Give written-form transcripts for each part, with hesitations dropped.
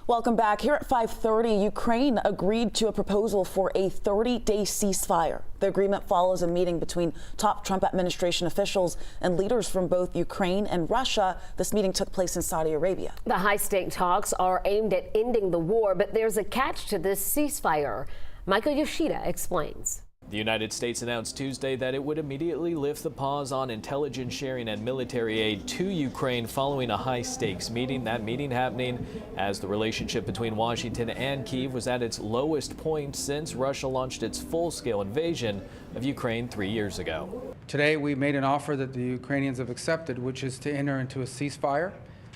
Welcome back. Here at 5:30, Ukraine agreed to a proposal for a 30-day ceasefire. The agreement follows a meeting between top Trump administration officials and leaders from both Ukraine and Russia. This meeting took place in Saudi Arabia. The high-stake talks are aimed at ending the war, but there's a catch to this ceasefire. Michael Yoshida explains. The United States announced Tuesday that it would immediately lift the pause on intelligence sharing and military aid to Ukraine following a high-stakes meeting. That meeting happening as the relationship between Washington and Kyiv was at its lowest point since Russia launched its full-scale invasion of Ukraine 3 years ago. Today we made an offer that the Ukrainians have accepted, which is to enter into a ceasefire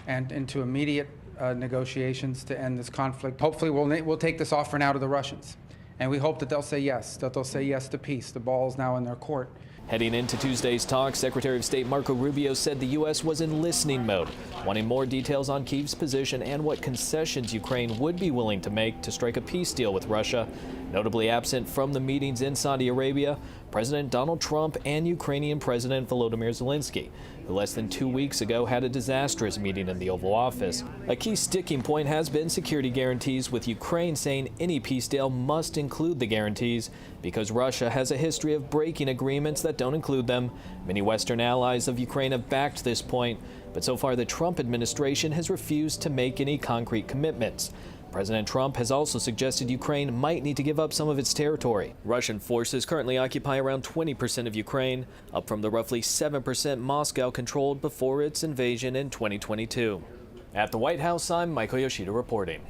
and into immediate negotiations to end this conflict. Hopefully we'll take this offer now to the Russians. And we hope that they'll say yes to peace. The ball's now in their court. Heading into Tuesday's talks, Secretary of State Marco Rubio said the U.S. was in listening mode, wanting more details on Kyiv's position and what concessions Ukraine would be willing to make to strike a peace deal with Russia. Notably absent from the meetings in Saudi Arabia, President Donald Trump and Ukrainian President Volodymyr Zelensky, who less than 2 weeks ago had a disastrous meeting in the Oval Office. A key sticking point has been security guarantees, with Ukraine saying any peace deal must include the guarantees because Russia has a history of breaking agreements that don't include them. Many Western allies of Ukraine have backed this point, but so far the Trump administration has refused to make any concrete commitments. President Trump has also suggested Ukraine might need to give up some of its territory. Russian forces currently occupy around 20% of Ukraine, up from the roughly 7% Moscow controlled before its invasion in 2022. At the White House, I'm Michael Yoshida reporting.